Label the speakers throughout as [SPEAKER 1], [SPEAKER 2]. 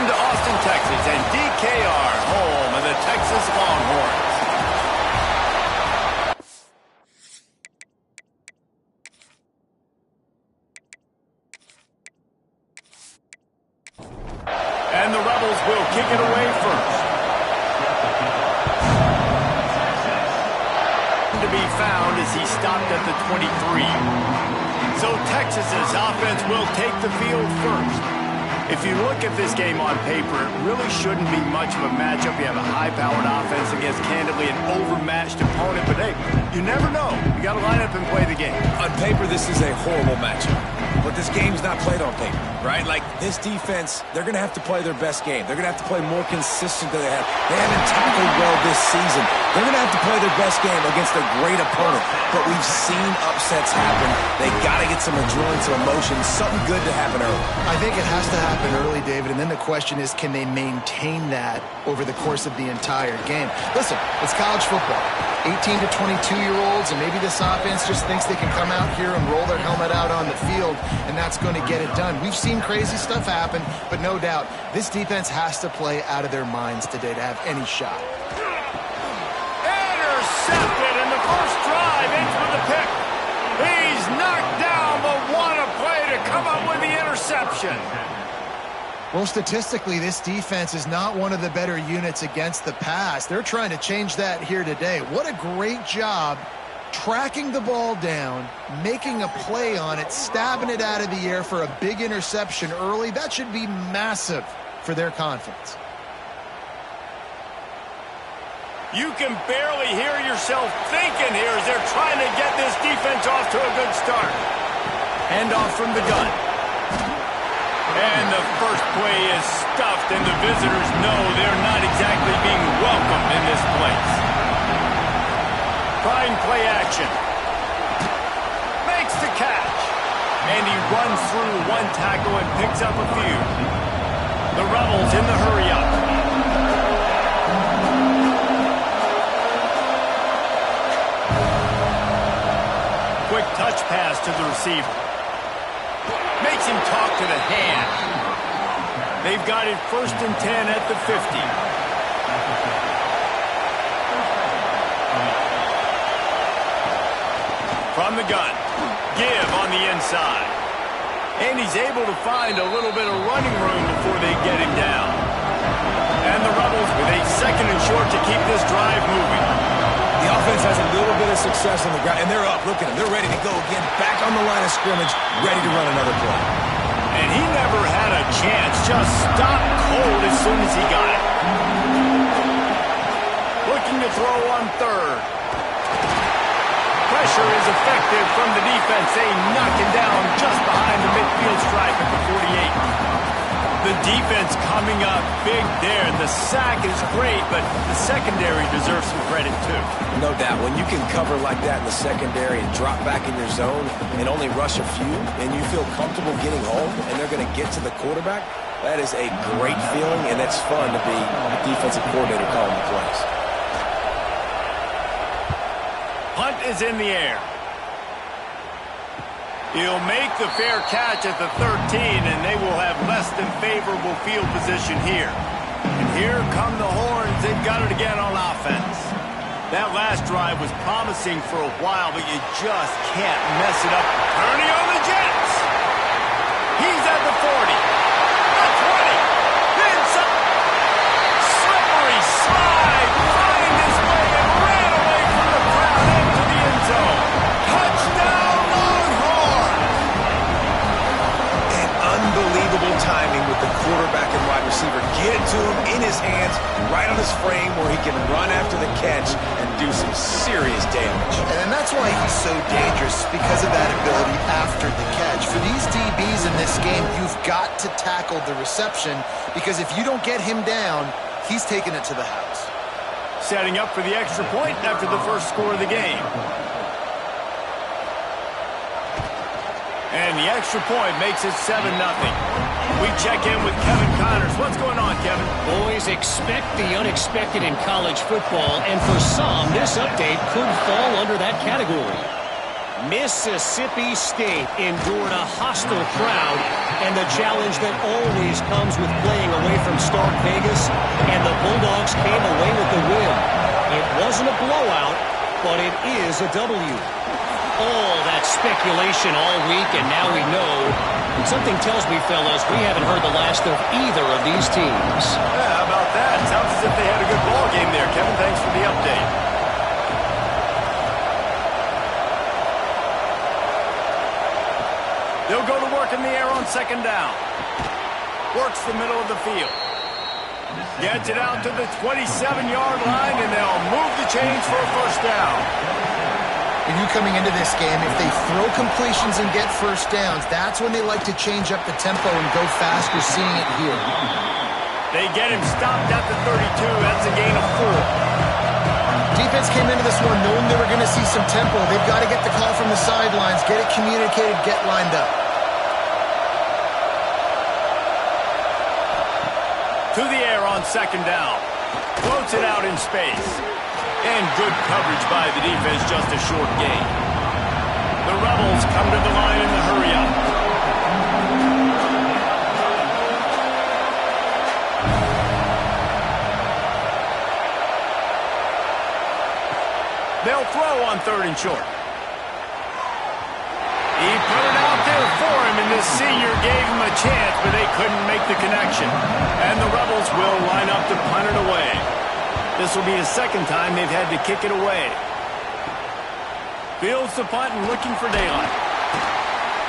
[SPEAKER 1] Welcome to Austin, Texas, and DKR, home of the Texas Longhorns. And the Rebels will kick it away first. To be found as he stopped at the 23. So Texas's offense will take the field first. If you look at this game on paper, it really shouldn't be much of a matchup. You have a high-powered offense against, candidly, an overmatched opponent. But, hey, you never know. You got to line up and play the game.
[SPEAKER 2] On paper, this is a horrible matchup. But this game's not played on paper, right? Like, this defense, they're going to have to play their best game. They're going to have to play more consistent than they have. They haven't tackled well this season. They're going to have to play their best game against a great opponent. But we've seen upsets happen. They got to get some adrenaline, some emotion, something good to happen early.
[SPEAKER 3] I think it has to happen early, David, and then the question is, can they maintain that over the course of the entire game? Listen, it's college football. 18 to 22-year-olds, and maybe this offense just thinks they can come out here and roll their helmet out on the field, and that's going to get it done. We've seen crazy stuff happen, but no doubt, this defense has to play out of their minds today to have any shot.
[SPEAKER 1] Intercepted, and the first drive ends with a pick. He's knocked down, but what a play to come up with the interception.
[SPEAKER 3] Well, statistically, this defense is not one of the better units against the pass. They're trying to change that here today. What a great job tracking the ball down, making a play on it, stabbing it out of the air for a big interception early. That should be massive for their confidence.
[SPEAKER 1] You can barely hear yourself thinking here as they're trying to get this defense off to a good start. Handoff from the gun. And the first play is stuffed, and the visitors know they're not exactly being welcomed in this place. Trying play action. Makes the catch. And he runs through one tackle and picks up a few. The Rebels in the hurry-up. Quick touch pass to the receiver. Makes him talk to the hand. They've got it 1st and 10 at the 50. From the gun. Give on the inside. And he's able to find a little bit of running room before they get him down. And the Rebels with a 2nd and short to keep this drive moving.
[SPEAKER 2] The offense has a little bit of success on the ground, and they're up. Look at them. They're ready to go again. Back on the line of scrimmage, ready to run another play.
[SPEAKER 1] And he never had a chance. Just stopped cold as soon as he got it. Looking to throw on 3rd. Pressure is effective from the defense. They knock him down just behind the midfield stripe at the 48. The defense coming up big there. The sack is great, but the secondary deserves some credit too.
[SPEAKER 2] No doubt. When you can cover like that in the secondary and drop back in your zone and only rush a few, and you feel comfortable getting home and they're going to get to the quarterback, that is a great feeling, and it's fun to be a defensive coordinator calling the plays.
[SPEAKER 1] Punt is in the air. He'll make the fair catch at the 13, and they will have less than favorable field position here. And here come the Horns. They've got it again on offense. That last drive was promising for a while, but you just can't mess it up. Turning on the Jets. He's at the 40. The 20. Then some slippery slide. Find his way and ran away from the crowd into the end zone. Touchdown, Longhorns!
[SPEAKER 2] And unbelievable timing with the quarterback and wide receiver. Get it to him in his hands, right on his frame where he can run after the catch and do some serious damage.
[SPEAKER 3] And that's why he's so dangerous, because of that ability after the catch. For these DBs in this game, you've got to tackle the reception, because if you don't get him down, he's taking it to the house.
[SPEAKER 1] Setting up for the extra point after the first score of the game. And the extra point makes it 7-0. We check in with Kevin Connors. What's going on, Kevin?
[SPEAKER 4] Always expect the unexpected in college football, and for some, this update could fall under that category. Mississippi State endured a hostile crowd and the challenge that always comes with playing away from Stark Vegas, and the Bulldogs came away with the win. It wasn't a blowout, but it is a W. All that speculation all week, and now we know. And something tells me, fellas, we haven't heard the last of either of these teams.
[SPEAKER 1] Yeah, how about that? Sounds as if they had a good ball game there. Kevin, thanks for the update. They'll go to work in the air on second down. Works the middle of the field. Gets it out to the 27-yard line, and they'll move the chains for a first down.
[SPEAKER 3] And you coming into this game, if they throw completions and get first downs, that's when they like to change up the tempo and go fast. We're seeing it here.
[SPEAKER 1] They get him stopped at the 32. That's a gain of 4.
[SPEAKER 3] Defense came into this one knowing they were going to see some tempo. They've got to get the call from the sidelines, get it communicated, get lined up.
[SPEAKER 1] To the air on second down. Floats it out in space. And good coverage by the defense, just a short gain. The Rebels come to the line in the hurry-up. They'll throw on third and short. He put it out there for him, and this senior gave him a chance, but they couldn't make the connection. And the Rebels will line up to punt it away. This will be the second time they've had to kick it away. Fields the punt and looking for daylight.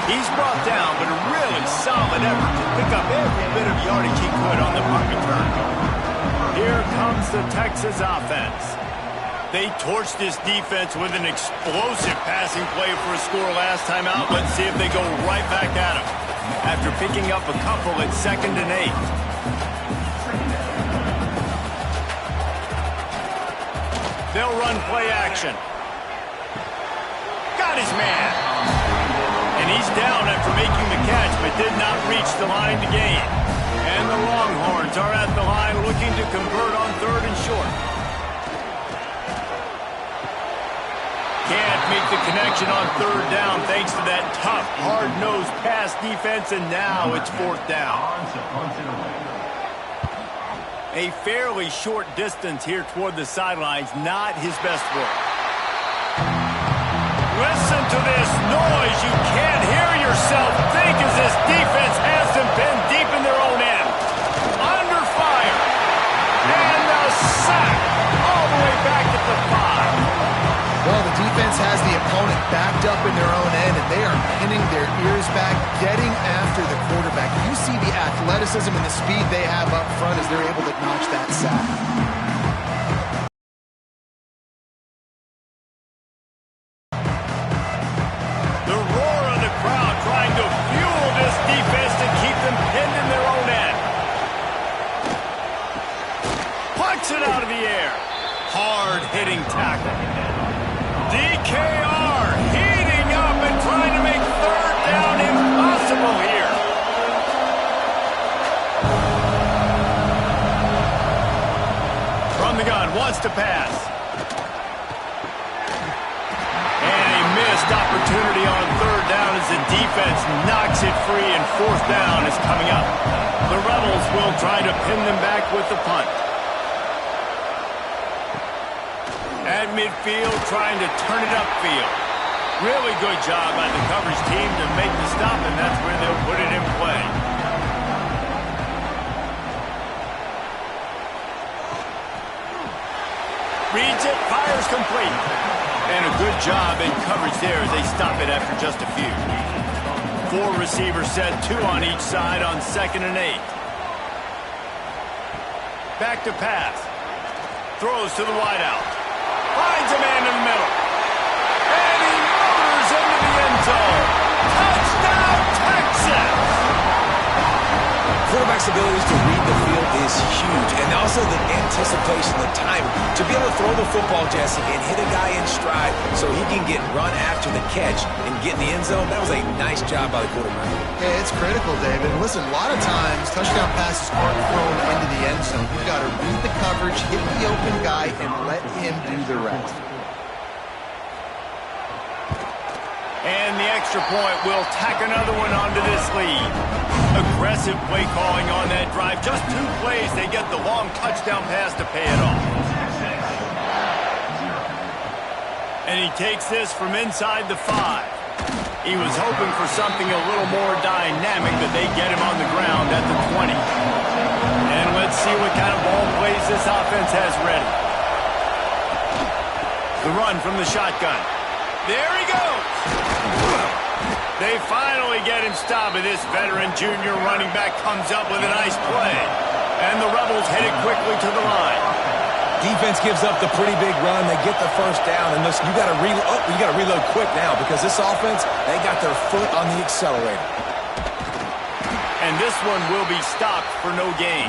[SPEAKER 1] He's brought down, but a really solid effort to pick up every bit of yardage he could on the punt return. Here comes the Texas offense. They torched this defense with an explosive passing play for a score last time out. Let's see if they go right back at him after picking up a couple at 2nd and 8. They'll run play action. Got his man. And he's down after making the catch, but did not reach the line to gain. And the Longhorns are at the line looking to convert on third and short. Can't make the connection on third down thanks to that tough, hard-nosed pass defense, and now it's fourth down. A fairly short distance here toward the sidelines, not his best work. Listen to this noise. You can't hear yourself think as this defense has them pinned deep in their own end. Under fire. And the sack all the way back at the 5.
[SPEAKER 3] Well, the defense has the opponent backed up in their own end, and they are pinning their ears back, getting after the quarterback. You see the athleticism and the speed they have up front as they're able to notch that sack.
[SPEAKER 1] The roar of the crowd trying to fuel this defense to keep them pinned in their own end. Plucks it out of the air. Hard-hitting tackle. DKR heating up and trying to make third down impossible here. From the gun, wants to pass. And a missed opportunity on third down as the defense knocks it free, and fourth down is coming up. The Rebels will try to pin them back with the punt. At midfield, trying to turn it upfield. Really good job by the coverage team to make the stop, and that's where they'll put it in play. Reads it, fires complete. And a good job in coverage there as they stop it after just a few. 4 receivers set, 2 on each side on 2nd and 8. Back to pass. Throws to the wideout. Finds a man in the middle. And he motors into the end zone. Touchdown, Texas!
[SPEAKER 2] Quarterback's abilities to read the field is huge. And also the anticipation, the time to be able to throw the football, Jesse, and hit a guy in stride so he can get run after the catch and get in the end zone. That was a nice job by the quarterback.
[SPEAKER 3] Yeah, it's critical, David. Listen, a lot of times touchdown passes aren't thrown into the end zone. You've got to read the coverage, hit the open guy, and let him do the rest.
[SPEAKER 1] And the extra point will tack another one onto this lead. Aggressive play calling on that drive. Just 2 plays, they get the long touchdown pass to pay it off. And he takes this from inside the 5. He was hoping for something a little more dynamic, but they get him on the ground at the 20. And let's see what kind of ball plays this offense has ready. The run from the shotgun. There he goes. They finally get him stopped, and this veteran junior running back comes up with a nice play. And the Rebels head it quickly to the line.
[SPEAKER 2] Defense gives up the pretty big run. They get the first down, and listen, you got to reload quick now because this offense, they got their foot on the accelerator.
[SPEAKER 1] And this one will be stopped for no gain.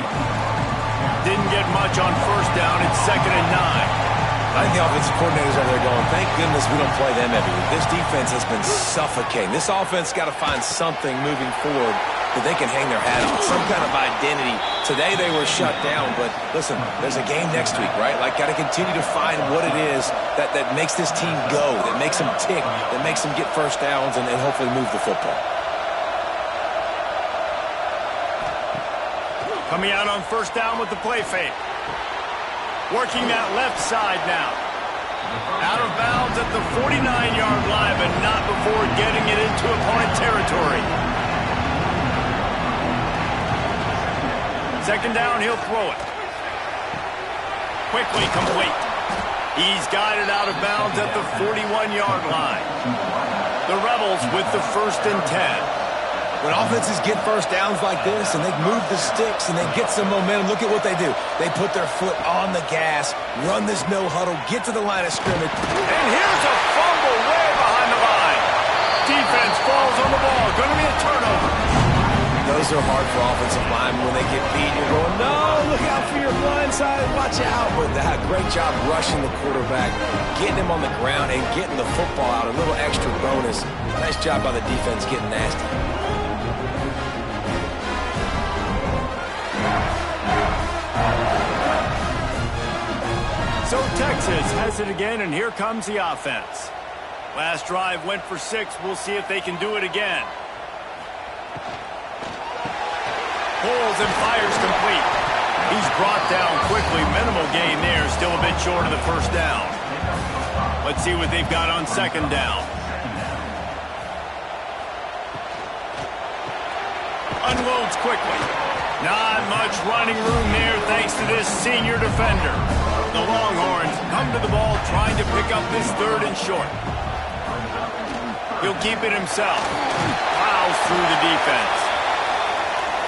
[SPEAKER 1] Didn't get much on first down. It's 2nd and 9.
[SPEAKER 2] I think the offensive coordinators over there going, thank goodness we don't play them every week. This defense has been suffocating. This offense got to find something moving forward that they can hang their hat on, some kind of identity. Today they were shut down, but listen, there's a game next week, right? Like, got to continue to find what it is that makes this team go, that makes them tick, that makes them get first downs and hopefully move the football.
[SPEAKER 1] Coming out on first down with the play fake. Working that left side now. Out of bounds at the 49-yard line, but not before getting it into opponent territory. 2nd down, he'll throw it. Quickly complete. He's got it out of bounds at the 41-yard line. The Rebels with the 1st and 10.
[SPEAKER 2] When offenses get first downs like this and they move the sticks and they get some momentum, look at what they do. They put their foot on the gas, run this no huddle, get to the line of scrimmage.
[SPEAKER 1] And here's a fumble way behind the line. Defense falls on the ball. Going to be a turnover.
[SPEAKER 2] Those are hard for offensive linemen when they get beat. You're going, no, look out for your blind side. Watch out. But that great job rushing the quarterback, getting him on the ground and getting the football out. A little extra bonus. Nice job by the defense getting nasty.
[SPEAKER 1] So Texas has it again, and here comes the offense. Last drive went for 6. We'll see if they can do it again. Pulls and fires complete. He's brought down quickly. Minimal gain there. Still a bit short of the first down. Let's see what they've got on 2nd down. Unloads quickly. Not much running room there thanks to this senior defender. The Longhorns come to the ball trying to pick up this 3rd and short. He'll keep it himself. Plows through the defense.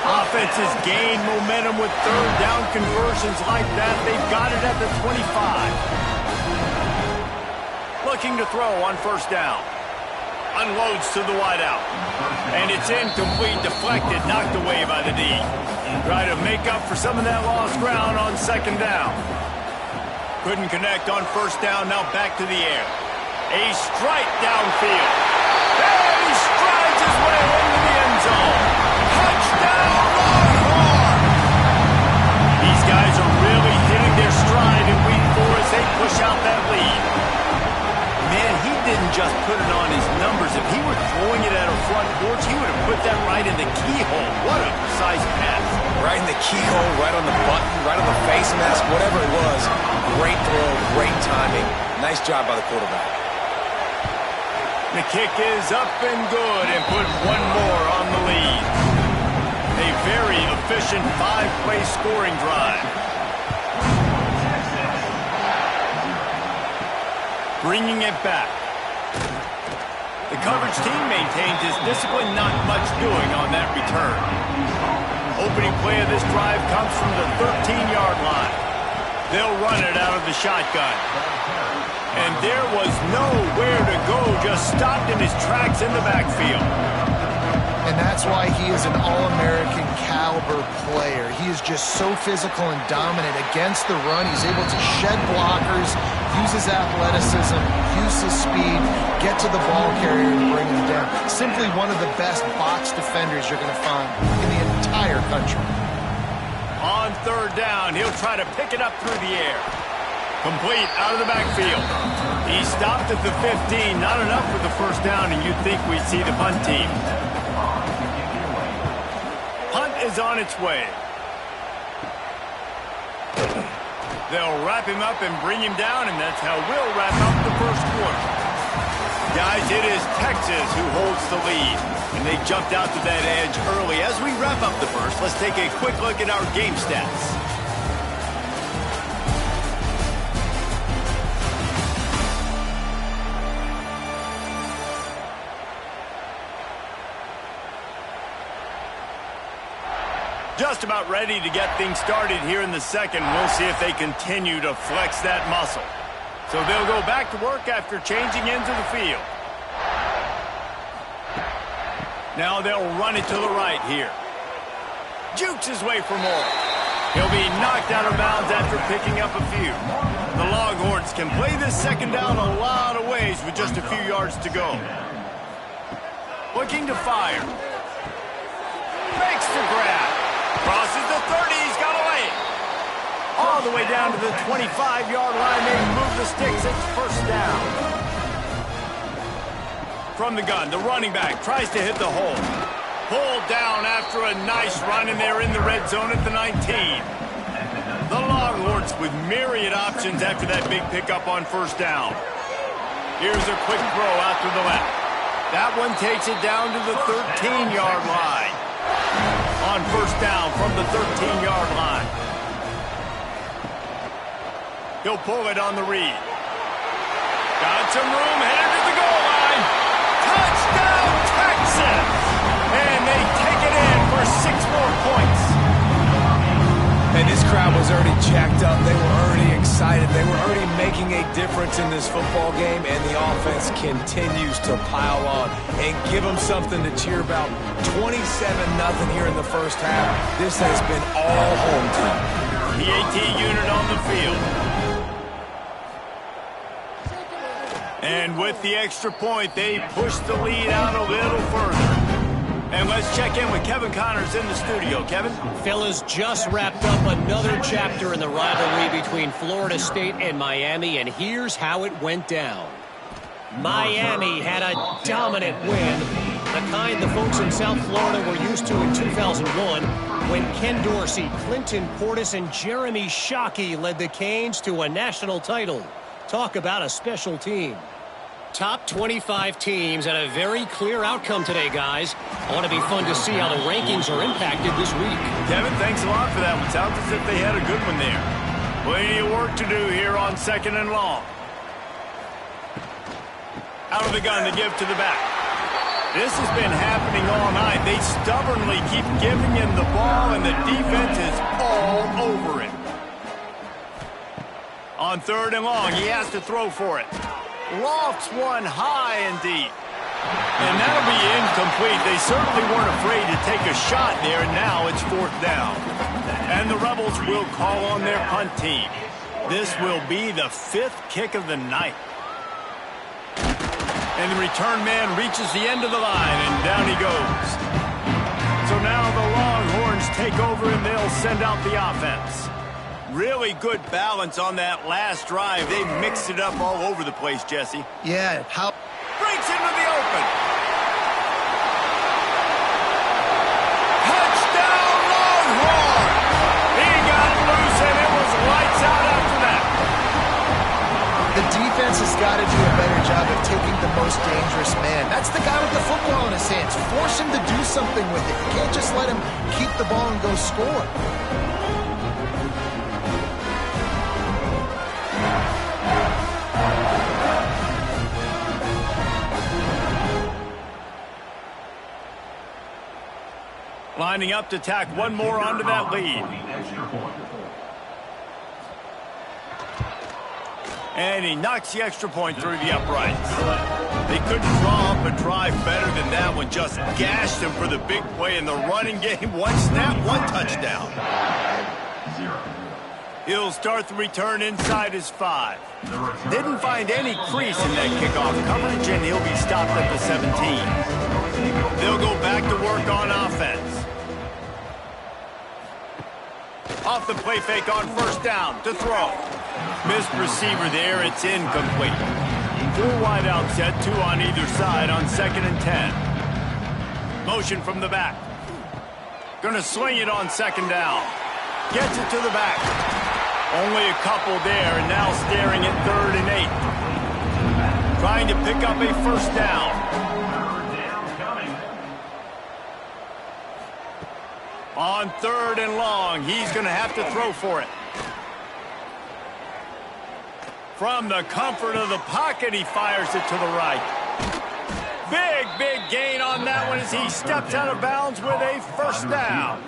[SPEAKER 1] Offense has gained momentum with 3rd down conversions like that. They've got it at the 25. Looking to throw on first down. Unloads to the wideout. And it's incomplete, deflected, knocked away by the D. Try to make up for some of that lost ground on 2nd down. Couldn't connect on first down, now back to the air. A strike downfield. And he strides his way into the end zone. Touchdown, Longhorn! These guys are really hitting their stride in week 4 as they push out that lead. Man, he didn't just put it on his numbers. If he were throwing it at a front porch, he would have put that right in the keyhole. What a precise pass.
[SPEAKER 2] Right in the keyhole, right on the button, right on the face mask, whatever it was. Great throw, great timing. Nice job by the quarterback.
[SPEAKER 1] The kick is up and good and put one more on the lead. A very efficient 5-play scoring drive. Bringing it back. The coverage team maintains his discipline, not much doing on that return. Opening play of this drive comes from the 13-yard line. They'll run it out of the shotgun. And there was nowhere to go, just stopped in his tracks in the backfield.
[SPEAKER 3] And that's why he is an All-American caliber player. He is just so physical and dominant against the run. He's able to shed blockers, use his athleticism, use his speed, get to the ball carrier and bring him down. Simply one of the best box defenders you're going to find in the entire country.
[SPEAKER 1] On 3rd down, he'll try to pick it up through the air. Complete out of the backfield. He stopped at the 15. Not enough for the first down, and you'd think we'd see the punt team. Punt is on its way. They'll wrap him up and bring him down, and that's how we'll wrap up the first quarter. Guys, it is Texas who holds the lead, and they jumped out to that edge early. As we wrap up the first, let's take a quick look at our game stats. Just about ready to get things started here in the second. We'll see if they continue to flex that muscle. So they'll go back to work after changing into the field. Now they'll run it to the right here. Jukes his way for more. He'll be knocked out of bounds after picking up a few. The Longhorns can play this second down a lot of ways with just a few yards to go. Looking to fire. Makes the grab. Crosses the 30, he's got away. All the way down to the 25-yard line. They move the sticks, it's first down. From the gun, the running back tries to hit the hole. Pulled down after a nice run, and they're in the red zone at the 19. The Longhorns with myriad options after that big pickup on first down. Here's a quick throw out to the left. That one takes it down to the 13-yard line. On first down from the 13-yard line. He'll pull it on the read. Got some room, headed to the goal line. Touchdown, Texas! And they take it in for 6 more points.
[SPEAKER 2] And this crowd was already jacked up. They were already excited. They were already making a difference in this football game, and the offense continues to pile on and give them something to cheer about. 27-0 here in the first half. This has been all home team.
[SPEAKER 1] The AT unit on the field. And with the extra point, they push the lead out a little further. And let's check in with Kevin Connors in the studio. Kevin?
[SPEAKER 4] Fellas, just wrapped up another chapter in the rivalry between Florida State and Miami, and here's how it went down. Miami had a dominant win, the kind the folks in South Florida were used to in 2001 when Ken Dorsey, Clinton Portis, and Jeremy Shockey led the Canes to a national title. Talk about a special team. Top 25 teams and a very clear outcome today, guys. Ought to be fun to see how the rankings are impacted this week.
[SPEAKER 1] Kevin, thanks a lot for that one. Sounds as if they had a good one there. Plenty of work to do here on 2nd and long. Out of the gun to give to the back. This has been happening all night. They stubbornly keep giving him the ball, and the defense is all over it. On 3rd and long, he has to throw for it. Lofts one high and deep. And that'll be incomplete. They certainly weren't afraid to take a shot there, and now it's 4th down. And the Rebels will call on their punt team. This will be the 5th kick of the night. And the return man reaches the end of the line, and down he goes. So now the Longhorns take over, and they'll send out the offense. Really good balance on that last drive. They mixed it up all over the place, Jesse.
[SPEAKER 3] Yeah, how...
[SPEAKER 1] Breaks into the open. Touchdown, Longhorn! He got loose, and it was lights out after that.
[SPEAKER 3] The defense has got to do a better job of taking the most dangerous man. That's the guy with the football in his hands. Force him to do something with it. You can't just let him keep the ball and go score.
[SPEAKER 1] Lining up to tack one more onto that lead. And he knocks the extra point through the uprights. They couldn't draw up a drive better than that one. Just gashed him for the big play in the running game. One snap, one touchdown. He'll start the return inside his 5. Didn't find any crease in that kickoff coverage, and he'll be stopped at the 17. They'll go back to work on offense. Off the play fake on first down to throw. Missed receiver there. It's incomplete. 4 wide out set, 2 on either side on 2nd and 10. Motion from the back. Gonna swing it on 2nd down. Gets it to the back. Only a couple there, and now staring at 3rd and 8. Trying to pick up a 1st down. On 3rd and long, he's gonna have to throw for it. From the comfort of the pocket, he fires it to the right. Big gain on that one as he steps out of bounds with a 1st down.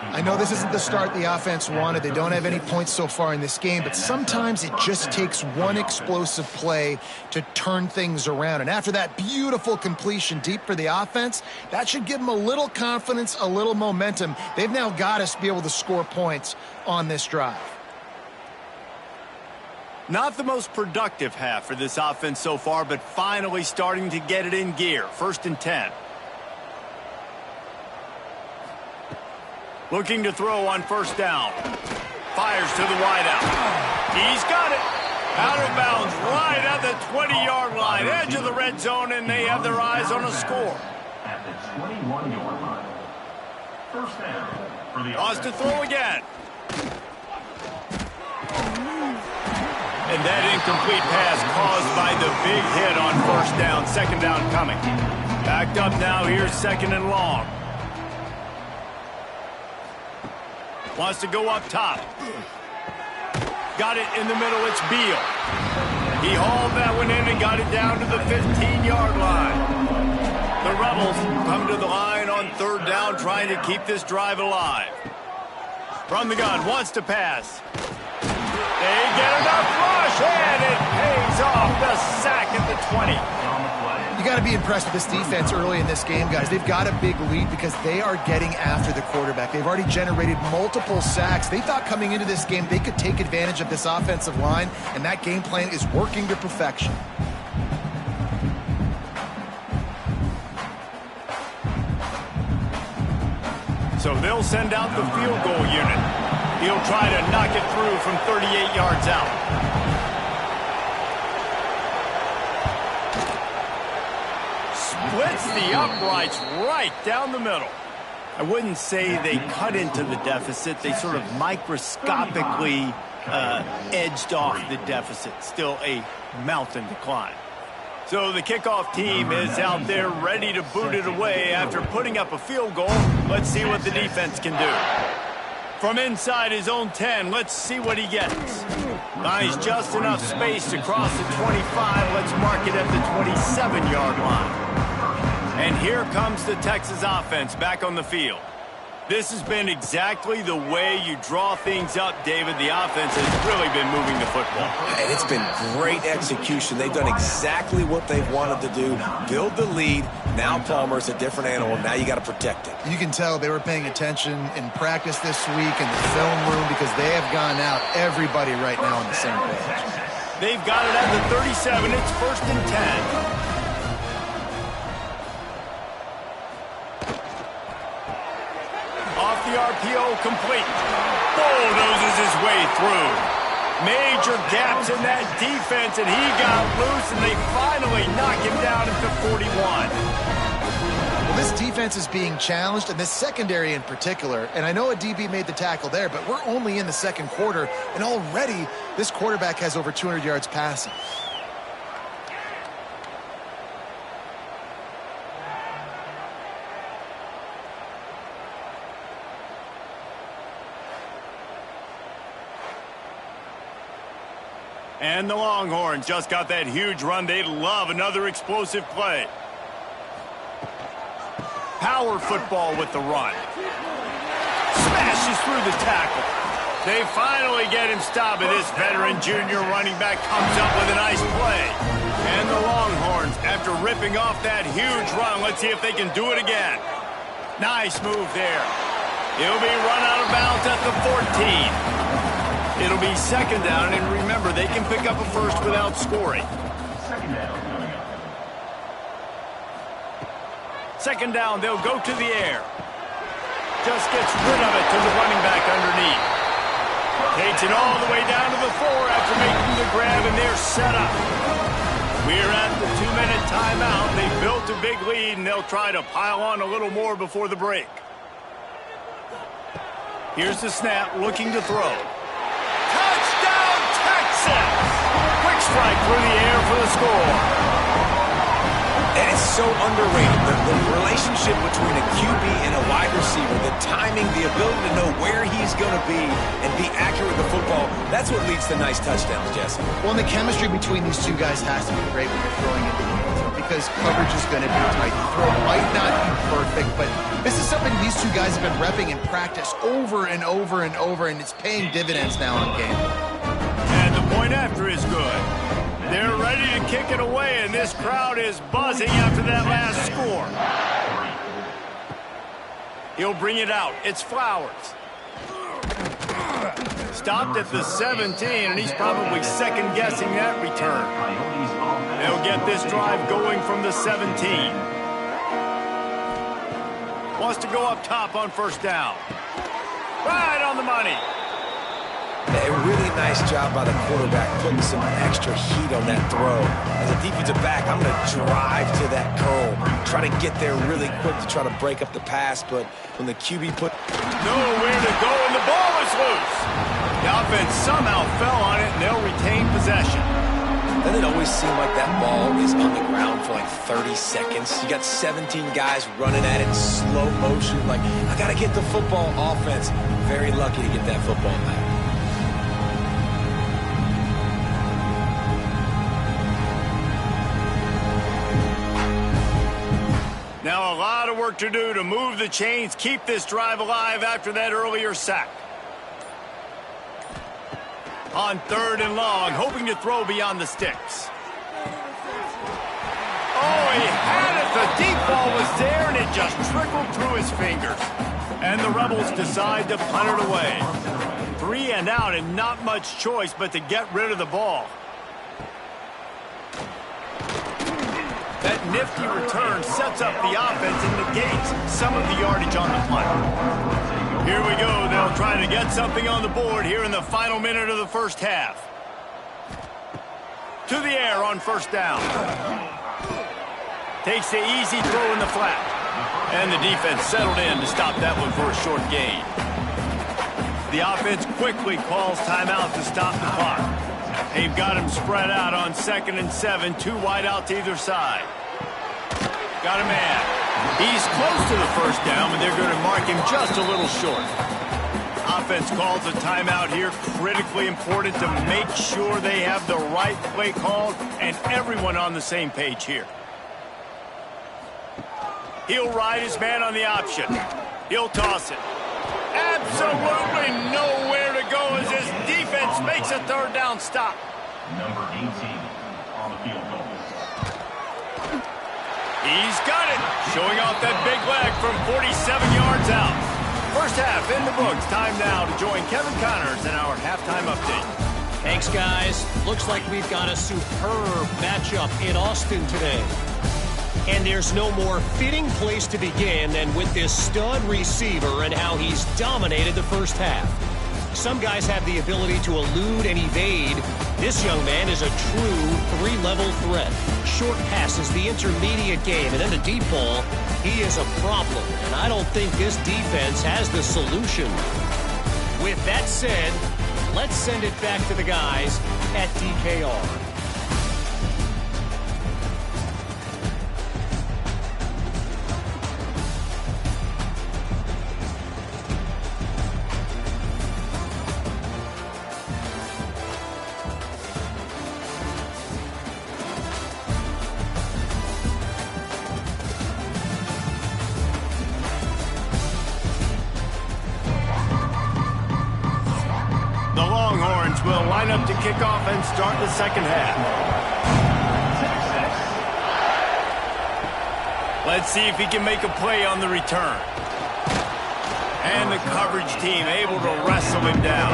[SPEAKER 3] I know this isn't the start the offense wanted. They don't have any points so far in this game, but sometimes it just takes one explosive play to turn things around. And after that beautiful completion deep for the offense, that should give them a little confidence, a little momentum. They've now got to be able to score points on this drive.
[SPEAKER 1] Not the most productive half for this offense so far, but finally starting to get it in gear. 1st and 10. Looking to throw on 1st down. Fires to the wideout. He's got it. Out of bounds right at the 20-yard line. Edge of the red zone, and they have their eyes on a score.
[SPEAKER 5] At the 21-yard line. 1st down for the
[SPEAKER 1] Wants to throw again. And that incomplete pass caused by the big hit on 1st down. 2nd down coming. Backed up now. Here's 2nd and long. Wants to go up top. Got it in the middle. It's Beal. He hauled that one in and got it down to the 15-yard line. The Rebels come to the line on 3rd down, trying to keep this drive alive. From the gun, wants to pass. They get enough rush, and it pays off. The sack at the 20.
[SPEAKER 3] You got to be impressed with this defense early in this game, guys. They've got a big lead because they are getting after the quarterback. They've already generated multiple sacks. They thought coming into this game they could take advantage of this offensive line, and that game plan is working to perfection.
[SPEAKER 1] So they'll send out the field goal unit. He'll try to knock it through from 38 yards out. Splits the uprights right down the middle. I wouldn't say they cut into the deficit. They sort of microscopically edged off the deficit. Still a mountain to climb. So the kickoff team is out there ready to boot it away after putting up a field goal. Let's see what the defense can do. From inside his own 10, let's see what he gets. Finds just enough space to cross the 25. Let's mark it at the 27-yard line. And here comes the Texas offense back on the field. This has been exactly the way you draw things up, David. The offense has really been moving the football.
[SPEAKER 2] And it's been great execution. They've done exactly what they've wanted to do. Build the lead. Now Palmer's a different animal. Now you got to protect it.
[SPEAKER 3] You can tell they were paying attention in practice this week in the film room because they have gone out, everybody right now on the same page.
[SPEAKER 1] They've got it at the 37. It's 1st and 10. Off the RPO, complete. Bulldozes his way through. Major gaps in that defense, and he got loose, and they finally knock him down at the 41.
[SPEAKER 3] Well, this defense is being challenged, and this secondary in particular, and I know a DB made the tackle there, but we're only in the 2nd quarter, and already this quarterback has over 200 yards passing.
[SPEAKER 1] And the Longhorns just got that huge run. They'd love another explosive play. Power football with the run. Smashes through the tackle. They finally get him stopped, and this veteran junior running back comes up with a nice play. And the Longhorns, after ripping off that huge run, let's see if they can do it again. Nice move there. He'll be run out of bounds at the 14. It'll be 2nd down, and remember, they can pick up a first without scoring.
[SPEAKER 5] 2nd down.
[SPEAKER 1] 2nd down, they'll go to the air. Just gets rid of it to the running back underneath. Gets it all the way down to the 4 after making the grab, and they're set up. We're at the 2-minute timeout. They built a big lead, and they'll try to pile on a little more before the break. Here's the snap, looking to throw. Touchdown, Texas! Quick strike through the air for the score.
[SPEAKER 2] And it's so underrated, the relationship between a QB and a wide receiver, the timing, the ability to know where he's going to be and be accurate with the football, that's what leads to nice touchdowns, Jesse.
[SPEAKER 3] Well, and the chemistry between these two guys has to be great when you're throwing into the end zone because coverage is going to be tight. The throw might not be perfect, but this is something these two guys have been repping in practice over and over and over, and it's paying dividends now in game.
[SPEAKER 1] And the point after is good. They're ready to kick it away, and this crowd is buzzing after that last score. He'll bring it out. It's Flowers. Stopped at the 17, and he's probably second-guessing that return. They'll get this drive going from the 17. Wants to go up top on first down. Right on the money.
[SPEAKER 2] A really nice job by the quarterback putting some extra heat on that throw. As a defensive back, I'm going to drive to that curl, try to get there really quick to try to break up the pass, but when the QB put...
[SPEAKER 1] Nowhere to go, and the ball is loose. The offense somehow fell on it, and they'll retain possession.
[SPEAKER 2] Doesn't it always seem like that ball is on the ground for like 30 seconds? You got 17 guys running at it in slow motion. Like, I got to get the football. Offense, very lucky to get that football back.
[SPEAKER 1] Now a lot of work to do to move the chains, keep this drive alive after that earlier sack. On 3rd and long, hoping to throw beyond the sticks. Oh, he had it. The deep ball was there, and it just trickled through his fingers. And the Rebels decide to punt it away. 3 and out, and not much choice but to get rid of the ball. That nifty return sets up the offense and negates some of the yardage on the punt. Here we go. They'll try to get something on the board here in the final minute of the first half. To the air on first down. Takes the easy throw in the flat. And the defense settled in to stop that one for a short gain. The offense quickly calls timeout to stop the clock. They've got him spread out on 2nd and 7, 2 wide out to either side. Got a man. He's close to the first down, but they're going to mark him just a little short. Offense calls a timeout here, critically important to make sure they have the right play called and everyone on the same page here. He'll ride his man on the option. He'll toss it. Absolutely nowhere to go as his defense makes a 3rd down stop.
[SPEAKER 5] Number 18 on the field goal.
[SPEAKER 1] He's got it. Showing off that big leg from 47 yards out. First half in the books. Time now to join Kevin Connors in our halftime update.
[SPEAKER 4] Thanks, guys. Looks like we've got a superb matchup in Austin today. And there's no more fitting place to begin than with this stud receiver and how he's dominated the first half. Some guys have the ability to elude and evade. This young man is a true 3-level threat. Short passes, the intermediate game, and then the deep ball. He is a problem, and I don't think this defense has the solution. With that said, let's send it back to the guys at DKR.
[SPEAKER 1] Will line up to kick off and start the second half. Let's see if he can make a play on the return. And the coverage team able to wrestle him down.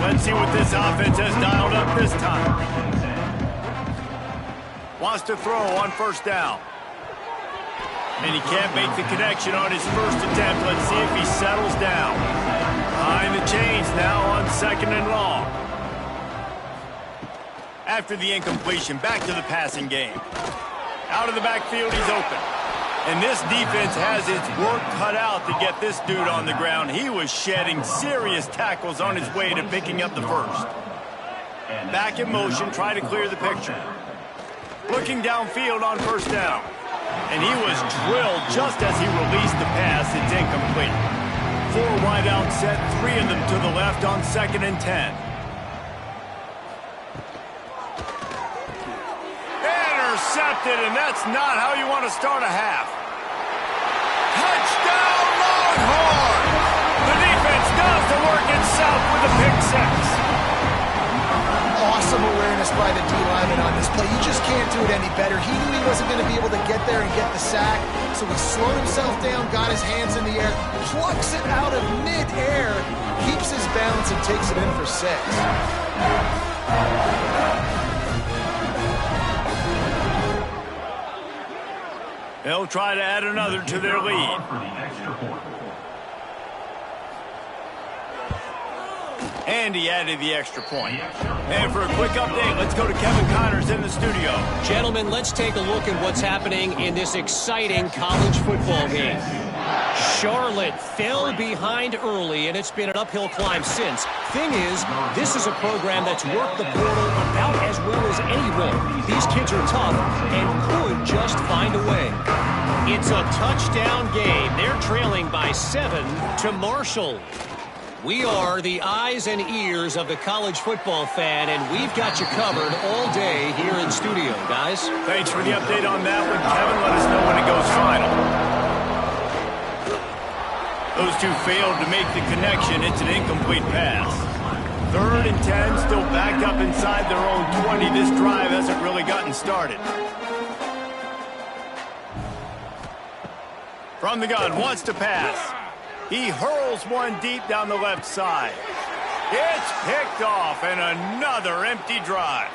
[SPEAKER 1] Let's see what this offense has dialed up this time. Wants to throw on first down. And he can't make the connection on his first attempt. Let's see if he settles down. Behind the chains now on 2nd second and long. After the incompletion, back to the passing game. Out of the backfield, he's open. And this defense has its work cut out to get this dude on the ground. He was shedding serious tackles on his way to picking up the first. Back in motion, try to clear the picture. Looking downfield on first down. And he was drilled just as he released the pass. It's incomplete. 4 wide out set, 3 of them to the left on 2nd and 10. Intercepted, and that's not how you want to start a half. Touchdown, Longhorns! The defense does the work itself with a pick 6.
[SPEAKER 3] Awesome awareness by the D-lineman on this play. You just can't do it any better. He knew he wasn't going to be able to get there and get the sack, so he slowed himself down, got his hands in the air, plucks it out of mid-air, keeps his balance, and takes it in for 6.
[SPEAKER 1] They'll try to add another to their lead. And he added the extra point. And for a quick update, let's go to Kevin Connors in the studio.
[SPEAKER 4] Gentlemen, let's take a look at what's happening in this exciting college football game. Charlotte fell behind early, and it's been an uphill climb since. Thing is, this is a program that's worked the portal about as well as anyone. These kids are tough and could just find a way. It's a touchdown game. They're trailing by 7 to Marshall. We are the eyes and ears of the college football fan, and we've got you covered all day here in studio, guys.
[SPEAKER 1] Thanks for the update on that one, Kevin. Let us know when it goes final. Those two failed to make the connection. It's an incomplete pass. 3rd and 10, still backed up inside their own 20. This drive hasn't really gotten started. From the gun, wants to pass. He hurls one deep down the left side. It's picked off, and another empty drive.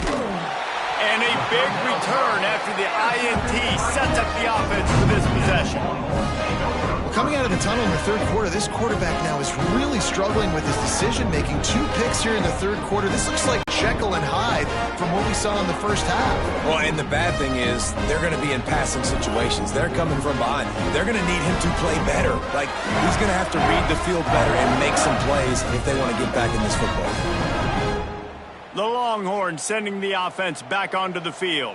[SPEAKER 1] And a big return after the INT sets up the offense for this possession.
[SPEAKER 3] Coming out of the tunnel in the 3rd quarter, this quarterback now is really struggling with his decision-making. 2 picks here in the 3rd quarter. This looks like Jekyll and Hyde from what we saw in the first half.
[SPEAKER 2] Well, and the bad thing is they're going to be in passing situations. They're coming from behind. They're going to need him to play better. Like, he's going to have to read the field better and make some plays if they want to get back in this football.
[SPEAKER 1] The Longhorns sending the offense back onto the field.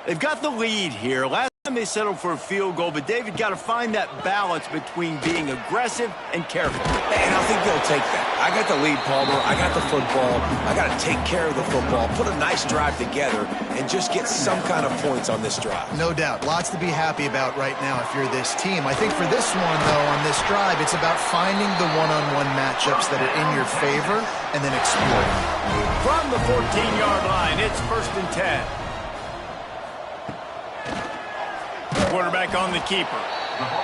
[SPEAKER 1] They've got the lead here. Last time they settled for a field goal, but David got to find that balance between being aggressive and careful.
[SPEAKER 2] And I think they'll take that. I got the lead, Palmer. I got the football. I got to take care of the football, put a nice drive together, and just get some kind of points on this drive.
[SPEAKER 3] No doubt. Lots to be happy about right now if you're this team. I think for this one, though, on this drive, it's about finding the one-on-one matchups that are in your favor and then exploiting.
[SPEAKER 1] From the 14-yard line, it's 1st and 10. Quarterback on the keeper.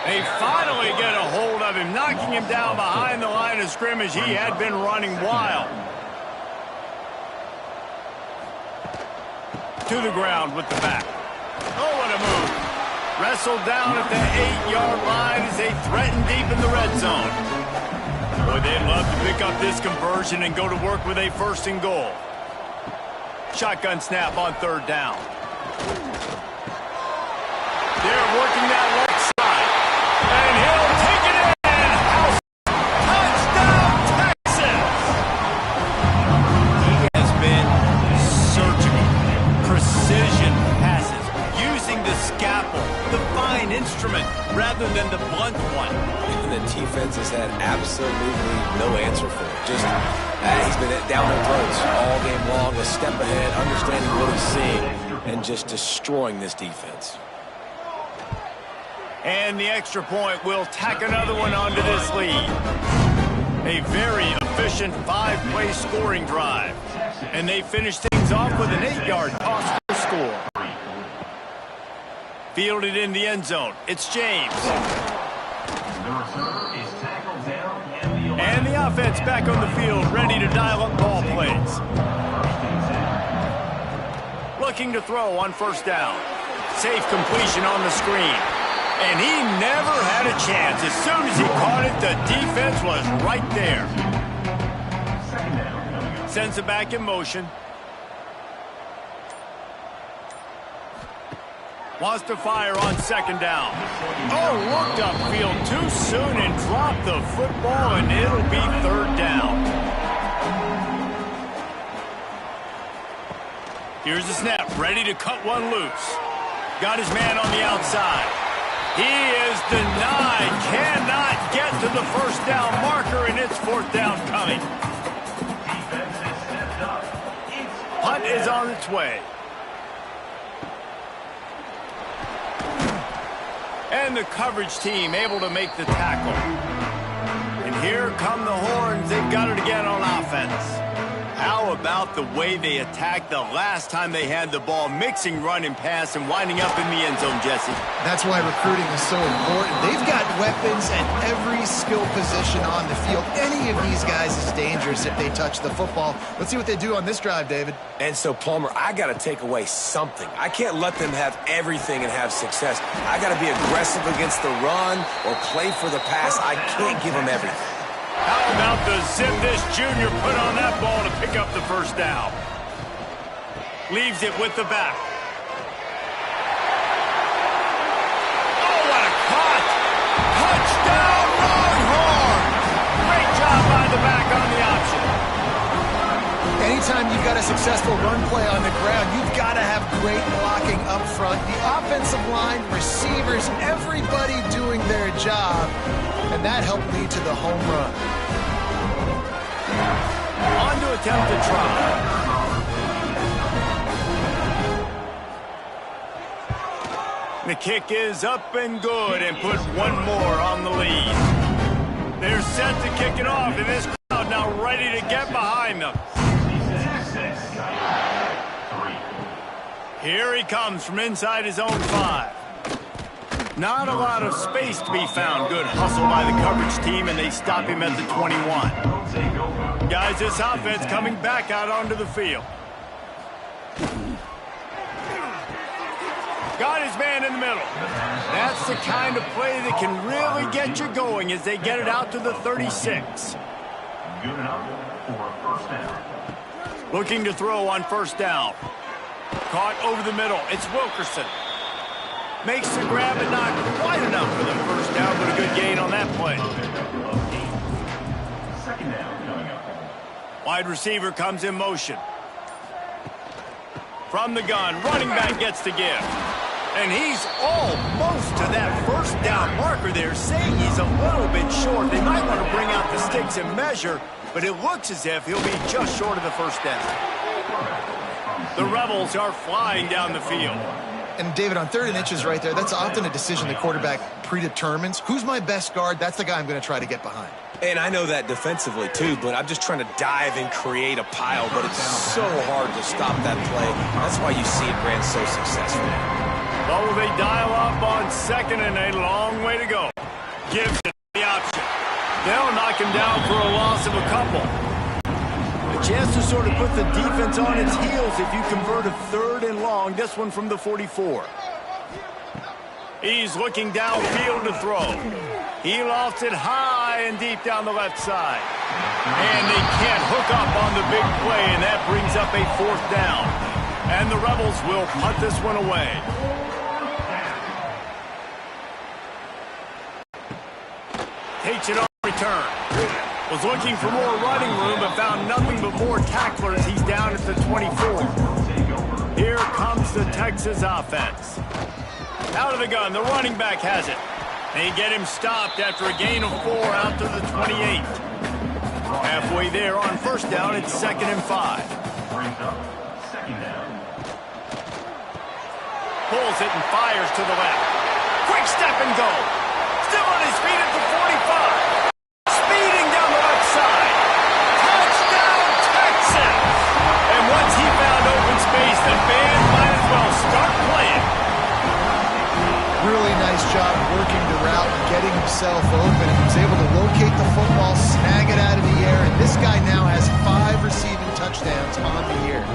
[SPEAKER 1] They finally get a hold of him, knocking him down behind the line of scrimmage. He had been running wild. To the ground with the back. Oh, what a move. Wrestled down at the 8-yard line as they threaten deep in the red zone. Boy, they'd love to pick up this conversion and go to work with a 1st and goal. Shotgun snap on 3rd down. They're working that left side. And he'll take it in. House. Touchdown, Texas! He has been surgical. Precision passes. Using the scalpel, the fine instrument, rather than the blunt one.
[SPEAKER 2] And the defense has had absolutely no answer for it. Just, he's been down their throats all game long, a step ahead, understanding what he's seeing, and just destroying this defense.
[SPEAKER 1] And the extra point will tack another one onto this lead. A very efficient 5-play scoring drive. And they finish things off with an 8-yard toss for score. Fielded in the end zone. It's James. And the offense back on the field, ready to dial up ball plays. Looking to throw on 1st down. Safe completion on the screen. And he never had a chance. As soon as he caught it, the defense was right there. sends it back in motion. Wants to fire on second down. Oh, looked upfield too soon and dropped the football, and it'll be third down. Here's the snap, ready to cut one loose. Got his man on the outside. He is denied, cannot get to the first down marker, and it's fourth down coming. Punt is on its way. And the coverage team able to make the tackle. And here come the Horns. They've got it again on offense. How about the way they attacked the last time they had the ball, mixing run and pass and winding up in the end zone, Jesse?
[SPEAKER 3] That's why recruiting is so important. They've got weapons at every skill position on the field. Any of these guys is dangerous if they touch the football. Let's see what they do on this drive, David.
[SPEAKER 2] And so, Palmer, I got to take away something. I can't let them have everything and have success. I got to be aggressive against the run or play for the pass. I can't give them everything.
[SPEAKER 1] How about the zip this junior put on that ball to pick up the first down? Leaves it with the back. Oh, what a cut! Touchdown, Longhorns! Great job by the back on the option.
[SPEAKER 3] Anytime you've got a successful run play on the ground, you've got to have great blocking up front. The offensive line, receivers, everybody doing their job. And that helped lead to the home run.
[SPEAKER 1] On to attempt to try. The kick is up and good and put one more on the lead. They're set to kick it off, and this crowd now ready to get behind them. Here he comes from inside his own 5. Not a lot of space to be found. Good hustle by the coverage team, and they stop him at the 21. Guys, this offense coming back out onto the field. Got his man in the middle. That's the kind of play that can really get you going as they get it out to the 36.
[SPEAKER 5] Good enough for a first down.
[SPEAKER 1] Looking to throw on first down. Caught over the middle. It's Wilkerson. Makes the grab and not quite enough for the first down, but a good gain on that play.
[SPEAKER 5] Second down coming up.
[SPEAKER 1] Wide receiver comes in motion. From the gun, running back gets the give. And he's almost to that first down marker there, saying he's a little bit short. They might want to bring out the sticks and measure, but it looks as if he'll be just short of the first down. The Rebels are flying down the field.
[SPEAKER 3] And, David, on 3rd and inches right there, that's often a decision the quarterback predetermines. Who's my best guard? That's the guy I'm going to try to get behind.
[SPEAKER 2] And I know that defensively, too, but I'm just trying to dive and create a pile, but it's so hard to stop that play. That's why you see it ran so successful.
[SPEAKER 1] Well, they dial up on second and a long way to go. Gives it the option. They'll knock him down for a loss of a couple. A chance to sort of put the defense on its heels if you convert a 3rd and long. This one from the 44. He's looking downfield to throw. He lofts it high and deep down the left side. And they can't hook up on the big play, and that brings up a 4th down. And the Rebels will punt this one away. Takes it on return. Was looking for more running room, but found nothing but more tacklers. He's down at the 24. Here comes the Texas offense. Out of the gun, the running back has it. They get him stopped after a gain of 4 out to the 28. Halfway there on first down, it's 2nd and 5.
[SPEAKER 5] Brings up second down.
[SPEAKER 1] Pulls it and fires to the left. Quick step and go. Still on his feet at the 45. Speeding down the left side. Touchdown, Texas! And once he found open space, the band might as well start playing.
[SPEAKER 3] Really nice job working the route and getting himself open. He was able to locate the football, snag it out of the air, and this guy now has 5 receiving touchdowns on the year.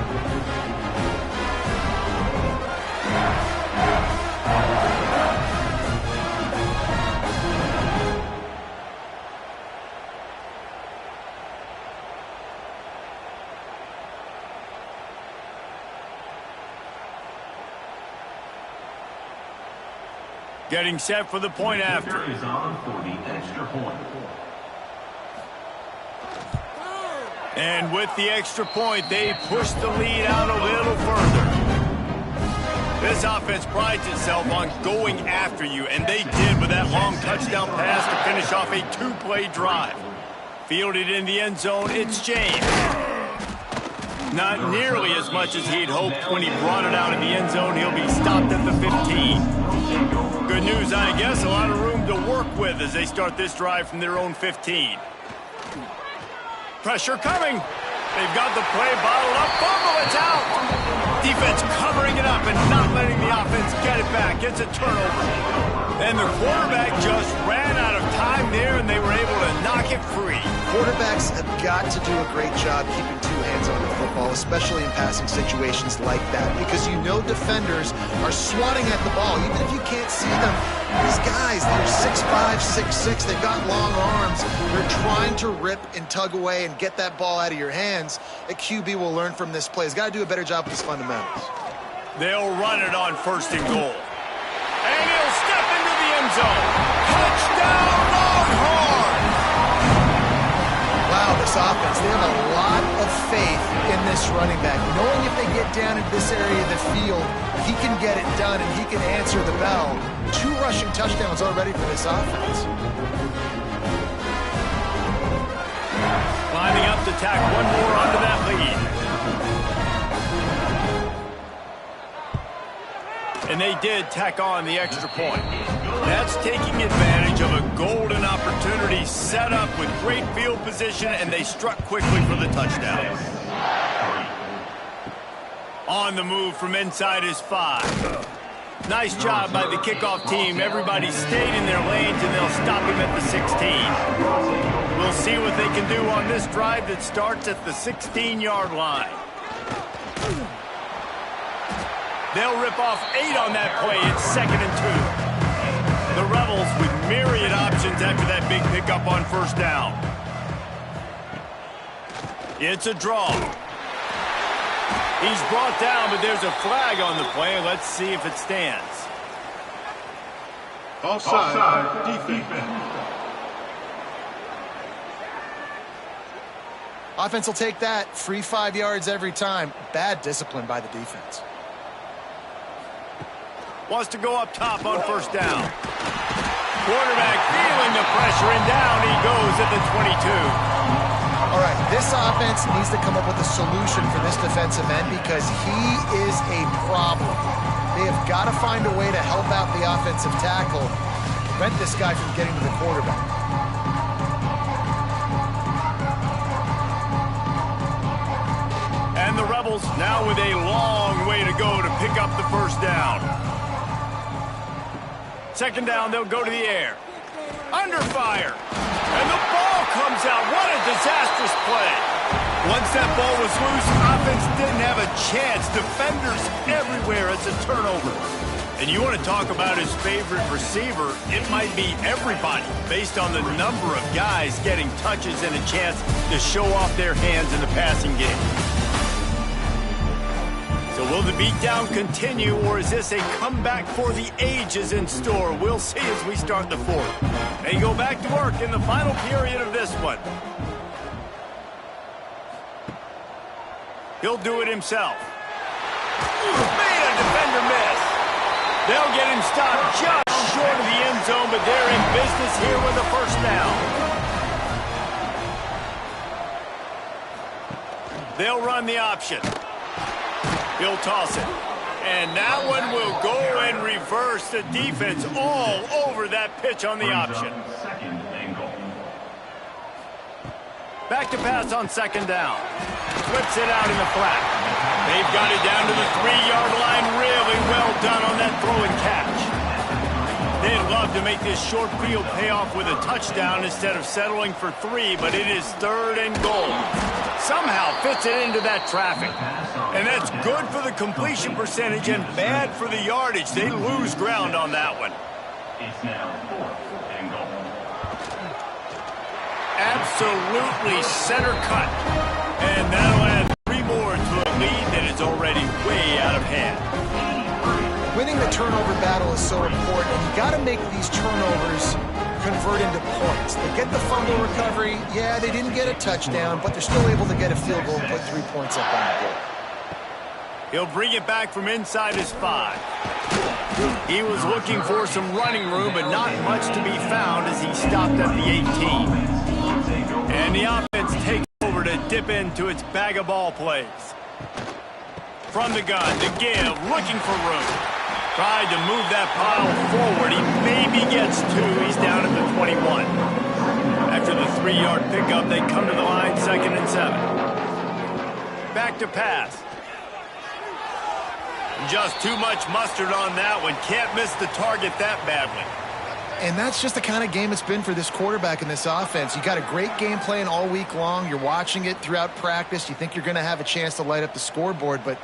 [SPEAKER 1] Getting set for the point after.
[SPEAKER 5] Is on for the extra point.
[SPEAKER 1] And with the extra point, they push the lead out a little further. This offense prides itself on going after you, and they did with that long touchdown pass to finish off a two-play drive. Fielded in the end zone, it's James. Not nearly as much as he'd hoped when he brought it out in the end zone. He'll be stopped at the 15. Good news, I guess. A lot of room to work with as they start this drive from their own 15. Pressure coming. They've got the play bottled up. Fumble, it's out. Defense covering it up and not letting the offense get it back. It's a turnover. And the quarterback just ran out of time there, and they were able to knock it free.
[SPEAKER 3] Quarterbacks have got to do a great job keeping two hands on the football, especially in passing situations like that, because you know defenders are swatting at the ball. Even if you can't see them, these guys, they're 6'5", 6'6", they've got long arms. They're trying to rip and tug away and get that ball out of your hands. A QB will learn from this play. He's got to do a better job with his fundamentals.
[SPEAKER 1] They'll run it on 1st and goal. And he'll step into the end zone. Touchdown, Longhorns!
[SPEAKER 3] Wow, this offense, they have a lot of faith in this running back. Knowing if they get down into this area of the field, he can get it done and he can answer the bell. 2 rushing touchdowns already for this offense.
[SPEAKER 1] Climbing up to tack one more onto that lead. And they did tack on the extra point. That's taking advantage of a golden opportunity set up with great field position, and they struck quickly for the touchdown. On the move from inside is 5. Nice job by the kickoff team. Everybody stayed in their lanes, and they'll stop him at the 16. We'll see what they can do on this drive that starts at the 16-yard line. They'll rip off 8 on that play. It's 2nd and 2. The Rebels with myriad options after that big pickup on 1st down. It's a draw. He's brought down, but there's a flag on the play. Let's see if it stands.
[SPEAKER 5] Offside defense.
[SPEAKER 3] Offense will take that. Free 5 yards every time. Bad discipline by the defense.
[SPEAKER 1] Wants to go up top on 1st down. Quarterback feeling the pressure, and down he goes at the 22.
[SPEAKER 3] All right, this offense needs to come up with a solution for this defensive end because he is a problem. They have got to find a way to help out the offensive tackle, prevent this guy from getting to the quarterback.
[SPEAKER 1] And the Rebels now with a long way to go to pick up the 1st down. 2nd down, they'll go to the air. Under fire. And the ball comes out. What a disastrous play. Once that ball was loose, offense didn't have a chance. Defenders everywhere. It's a turnover. And you want to talk about his favorite receiver, it might be everybody based on the number of guys getting touches and a chance to show off their hands in the passing game. So will the beatdown continue, or is this a comeback for the ages in store? We'll see as we start the 4th. They go back to work in the final period of this one. He'll do it himself. Made a defender miss. They'll get him stopped just short of the end zone, but they're in business here with a 1st down. They'll run the option. He'll toss it. And that one will go and reverse. The defense all over that pitch on the option. Back to pass on 2nd down. Flips it out in the flat. They've got it down to the 3-yard line. Really well done on that throw and catch. They'd love to make this short field pay off with a touchdown instead of settling for 3, but it is 3rd and goal. Somehow fits it into that traffic. And that's good for the completion percentage and bad for the yardage. They lose ground on that one.
[SPEAKER 5] It's now 4th and goal.
[SPEAKER 1] Absolutely center cut. And that'll add 3 more to a lead that is already way out of hand.
[SPEAKER 3] Winning winning the turnover battle is so important, and you got to make these turnovers convert into points. They get the fumble recovery. Yeah, they didn't get a touchdown, but they're still able to get a field goal and put 3 points up on the board.
[SPEAKER 1] He'll bring it back from inside his 5. He was looking for some running room, but not much to be found as he stopped at the 18. And the offense takes over to dip into its bag of ball plays. From the gun, the give, looking for room. Tried to move that pile forward. He maybe gets 2. He's down at the 21. After the 3-yard pickup, they come to the line, 2nd and 7. Back to pass. Just too much mustard on that one. Can't miss the target that badly.
[SPEAKER 3] And that's just the kind of game it's been for this quarterback in this offense. You got a great game plan all week long. You're watching it throughout practice. You think you're going to have a chance to light up the scoreboard, but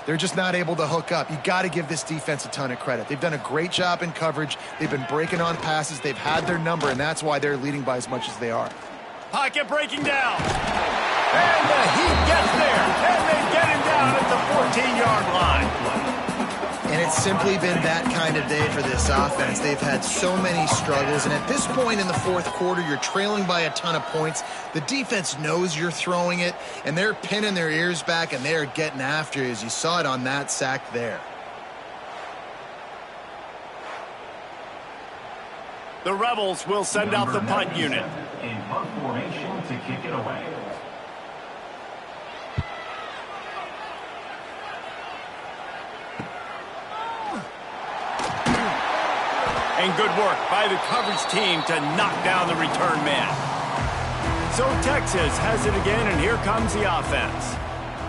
[SPEAKER 3] they're just not able to hook up. You got to give this defense a ton of credit. They've done a great job in coverage. They've been breaking on passes. They've had their number, and that's why they're leading by as much as they are.
[SPEAKER 1] Pocket breaking down. And the Heat gets there. And they get him down at the 14-yard line.
[SPEAKER 3] And it's simply been that kind of day for this offense. They've had so many struggles, and at this point in the fourth quarter, you're trailing by a ton of points. The defense knows you're throwing it, and they're pinning their ears back, and they're getting after you, as you saw it on that sack there.
[SPEAKER 1] The Rebels will send out the punt unit.
[SPEAKER 5] In punt formation to kick it away.
[SPEAKER 1] And good work by the coverage team to knock down the return man. So Texas has it again, and here comes the offense.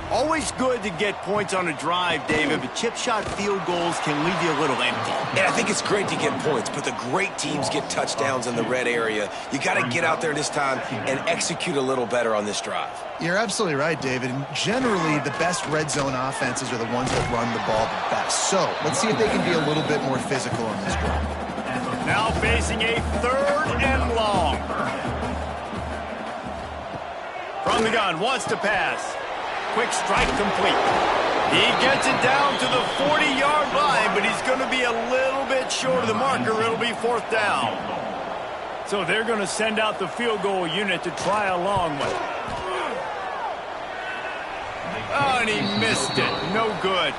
[SPEAKER 1] Always good to get points on a drive, David, but chip shot field goals can leave you a little empty.
[SPEAKER 2] And I think it's great to get points, but the great teams get touchdowns in the red area. You got to get out there this time and execute a little better on this drive.
[SPEAKER 3] You're absolutely right, David. And generally, the best red zone offenses are the ones that run the ball the best. So let's see if they can be a little bit more physical on this drive.
[SPEAKER 1] Now facing a 3rd and long. From the gun, wants to pass. Quick strike complete. He gets it down to the 40-yard line, but he's going to be a little bit short of the marker. It'll be 4th down. So they're going to send out the field goal unit to try a long one. Oh, and he missed it. No good.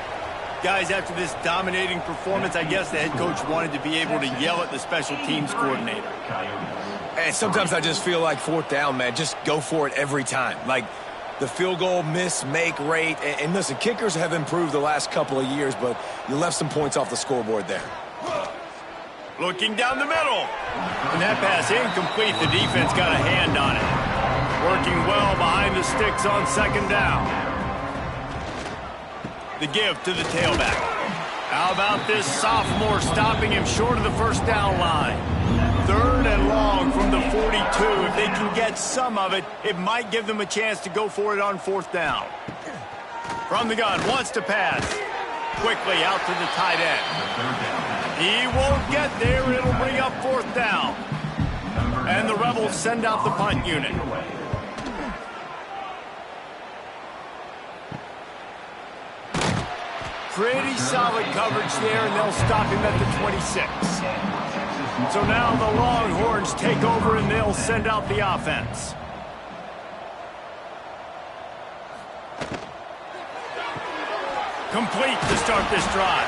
[SPEAKER 1] Guys, after this dominating performance, I guess the head coach wanted to be able to yell at the special teams coordinator.
[SPEAKER 2] And sometimes I just feel like 4th down, man. Just go for it every time. Like, the field goal miss-make rate. And listen, kickers have improved the last couple of years, but you left some points off the scoreboard there.
[SPEAKER 1] Looking down the middle. And that pass incomplete. The defense got a hand on it. Working well behind the sticks on 2nd down. The give to the tailback. How about this sophomore stopping him short of the 1st down line? 3rd and long from the 42. If they can get some of it, it might give them a chance to go for it on 4th down. From the gun, wants to pass. Quickly out to the tight end. He won't get there. It'll bring up 4th down. And the Rebels send out the punt unit. Pretty solid coverage there, and they'll stop him at the 26. So now the Longhorns take over, and they'll send out the offense. Complete to start this drive.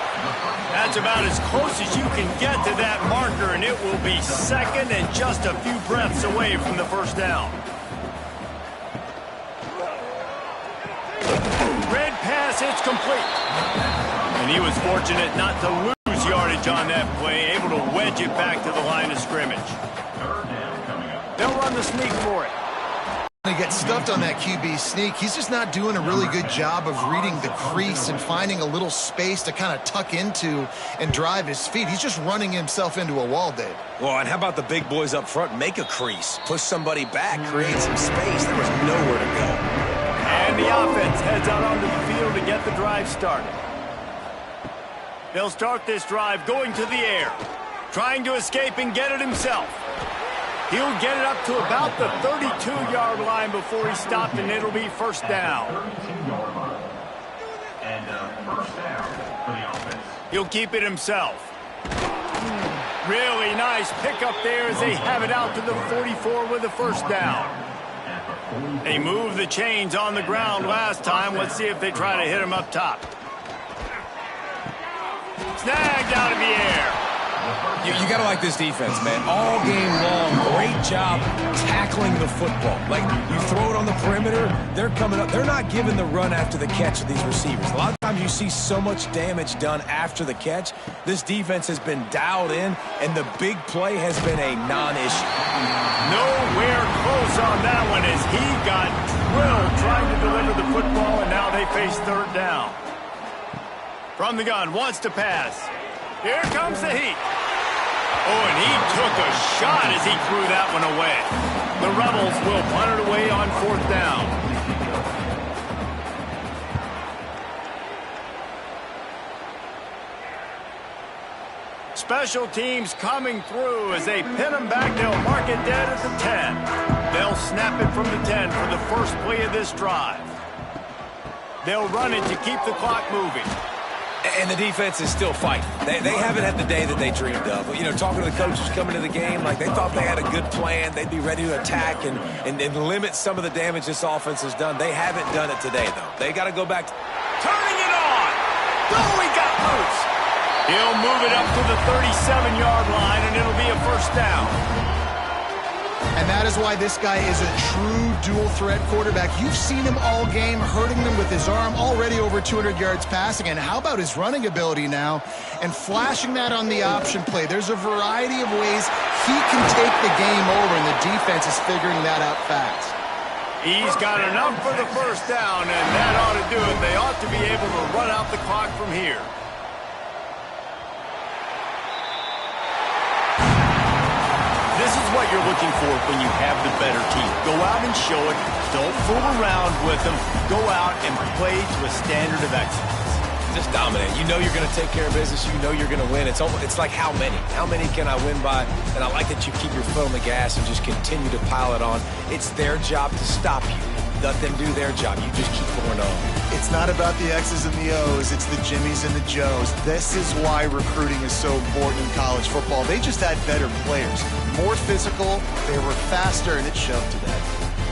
[SPEAKER 1] That's about as close as you can get to that marker, and it will be 2nd and just a few breaths away from the 1st down. Red pass, it's complete. And he was fortunate not to lose yardage on that play, able to wedge it back to the line of scrimmage.
[SPEAKER 5] 3rd down coming up.
[SPEAKER 1] They'll run the sneak for it.
[SPEAKER 3] He gets stuffed on that QB sneak. He's just not doing a really good job of reading the crease and finding a little space to kind of tuck into and drive his feet. He's just running himself into a wall, Dave.
[SPEAKER 2] Well, and how about the big boys up front? Make a crease. Push somebody back. Create some space. There was nowhere to go.
[SPEAKER 1] And the offense heads out onto the field to get the drive started. They'll start this drive going to the air, trying to escape and get it himself. He'll get it up to about the 32-yard line before he stopped, and it'll be 1st down.
[SPEAKER 5] 32-yard line. And first down for the offense.
[SPEAKER 1] He'll keep it himself. Really nice pickup there as they have it out to the 44 with a first down. They moved the chains on the ground last time. Let's see if they try to hit him up top. Snagged out of the air.
[SPEAKER 2] You got to like this defense, man. All game long, great job tackling the football. Like, you throw it on the perimeter, they're coming up. They're not giving the run after the catch of these receivers. A lot of times you see so much damage done after the catch. This defense has been dialed in, and the big play has been a non-issue.
[SPEAKER 1] Nowhere close on that one as he got drilled trying to deliver the football, and now they face third down. From the gun, wants to pass. Here comes the heat. Oh, and he took a shot as he threw that one away. The Rebels will punt it away on fourth down. Special teams coming through as they pin them back. They'll mark it dead at the 10. They'll snap it from the 10 for the first play of this drive. They'll run it to keep the clock moving.
[SPEAKER 2] And the defense is still fighting. They haven't had the day that they dreamed of. You know, talking to the coaches coming to the game, like they thought they had a good plan. They'd be ready to attack and limit some of the damage this offense has done. They haven't done it today, though. They got to go back.
[SPEAKER 1] Turning it on. Oh, he got loose. He'll move it up to the 37-yard line, and it'll be a first down.
[SPEAKER 3] And that is why this guy is a true dual-threat quarterback. You've seen him all game, hurting them with his arm, already over 200 yards passing. And how about his running ability now? And flashing that on the option play. There's a variety of ways he can take the game over, and the defense is figuring that out fast.
[SPEAKER 1] He's got enough for the first down, and that ought to do it. They ought to be able to run out the clock from here. This is what you're looking for when you have the better team. Go out and show it. Don't fool around with them. Go out and play to a standard of excellence.
[SPEAKER 2] Just dominate. You know you're going to take care of business. You know you're going to win. It's like how many? How many can I win by? And I like that you keep your foot on the gas and just continue to pile it on. It's their job to stop you. Let them do their job. You just keep going on.
[SPEAKER 3] It's not about the X's and the O's. It's the Jimmies and the Joes. This is why recruiting is so important in college football. They just had better players. More physical, they were faster, and it showed today.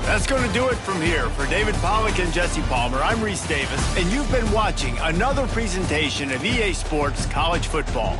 [SPEAKER 1] That's going to do it from here. For David Pollack and Jesse Palmer, I'm Reese Davis, and you've been watching another presentation of EA Sports College Football.